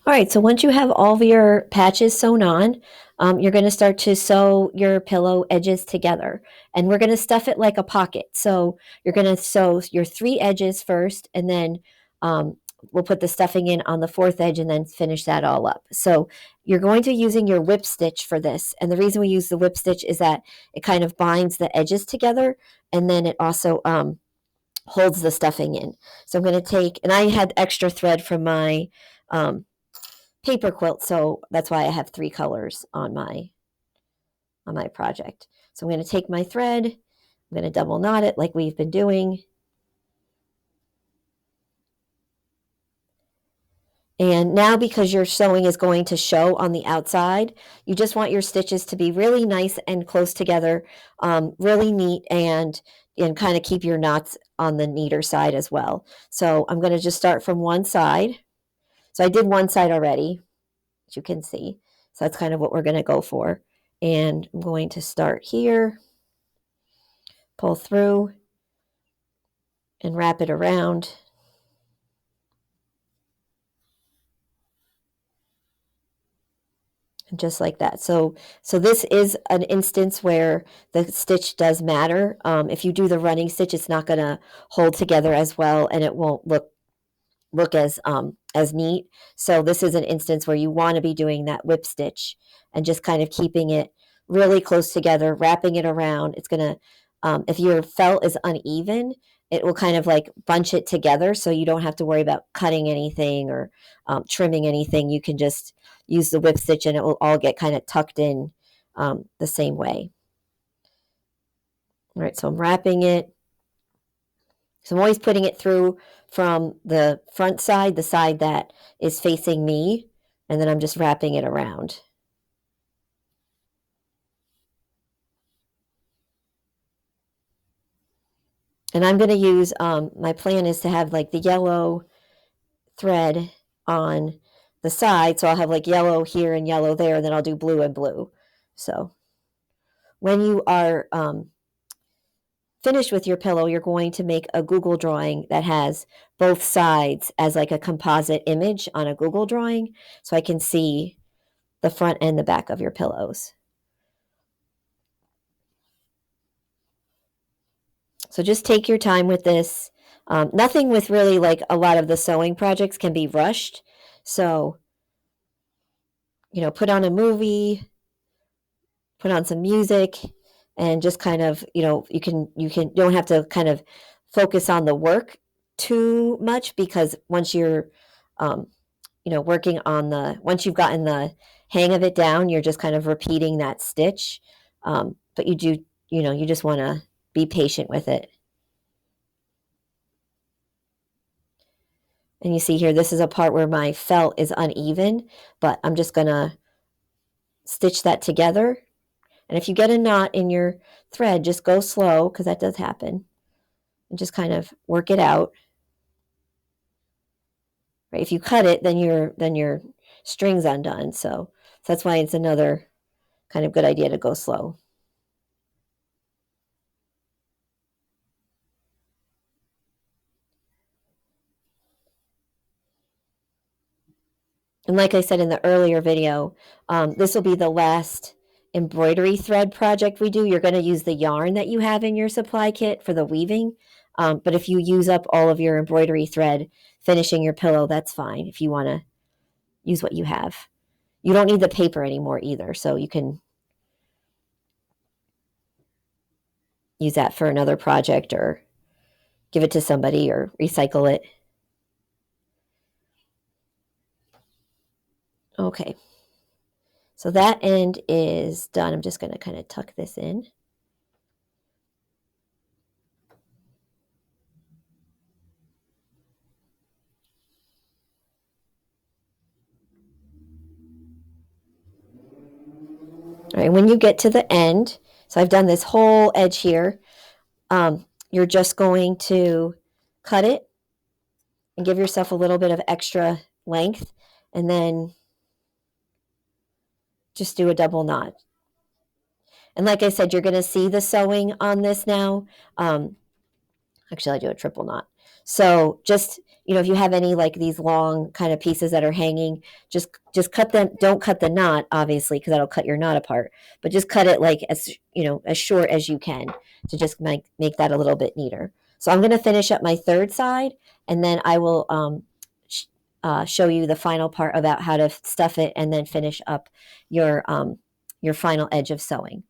All right, so once you have all of your patches sewn on, you're going to start to sew your pillow edges together. And we're going to stuff it like a pocket. So you're going to sew your three edges first, and then we'll put the stuffing in on the fourth edge and then finish that all up. So you're going to using your whip stitch for this. And the reason we use the whip stitch is that it kind of binds the edges together, and then it also holds the stuffing in. So I'm going to take, and I had extra thread from my paper quilt, so that's why I have three colors on my project. So I'm going to take my thread, I'm going to double knot it like we've been doing. And now, because your sewing is going to show on the outside, you just want your stitches to be really nice and close together, really neat, and kind of keep your knots on the neater side as well. So I'm going to just start from one side. So I did one side already, as you can see. So that's kind of what we're going to go for. And I'm going to start here, pull through, and wrap it around. And just like that. So this is an instance where the stitch does matter. If you do the running stitch, it's not going to hold together as well, and it won't look as neat. So this is an instance where you want to be doing that whip stitch and just kind of keeping it really close together, wrapping it around. It's going to, if your felt is uneven, it will kind of like bunch it together, so you don't have to worry about cutting anything or trimming anything. You can just use the whip stitch and it will all get kind of tucked in the same way. All right, so I'm wrapping it. So I'm always putting it through from the front side, the side that is facing me, and then I'm just wrapping it around. And I'm going to use, my plan is to have like the yellow thread on the side. So I'll have like yellow here and yellow there, and then I'll do blue and blue. So when you are finished with your pillow, you're going to make a Google drawing that has both sides as like a composite image on a Google drawing, so I can see the front and the back of your pillows. So just take your time with this. Nothing with really like a lot of the sewing projects can be rushed. So, put on a movie, put on some music, and just kind of, you don't have to kind of focus on the work too much, because once you're, working on once you've gotten the hang of it down, you're just kind of repeating that stitch. But you just want to be patient with it. And you see here, this is a part where my felt is uneven, but I'm just going to stitch that together. And if you get a knot in your thread, just go slow, because that does happen, and just kind of work it out. Right? If you cut it, then your string's undone. So that's why it's another kind of good idea to go slow. And like I said in the earlier video, this will be the last embroidery thread project we do. You're going to use the yarn that you have in your supply kit for the weaving. But if you use up all of your embroidery thread finishing your pillow, that's fine if you want to use what you have. You don't need the paper anymore either, so you can use that for another project or give it to somebody or recycle it. Okay, so that end is done. I'm just going to kind of tuck this in. All right, when you get to the end, so I've done this whole edge here, you're just going to cut it and give yourself a little bit of extra length, and then just do a double knot. And like I said, you're going to see the sewing on this now. Actually, I do a triple knot. So just if you have any like these long kind of pieces that are hanging, just cut them. Don't cut the knot, obviously, because that'll cut your knot apart. But just cut it like as short as you can to just make that a little bit neater. So I'm going to finish up my third side, and then I will show you the final part about how to stuff it, and then finish up your final edge of sewing.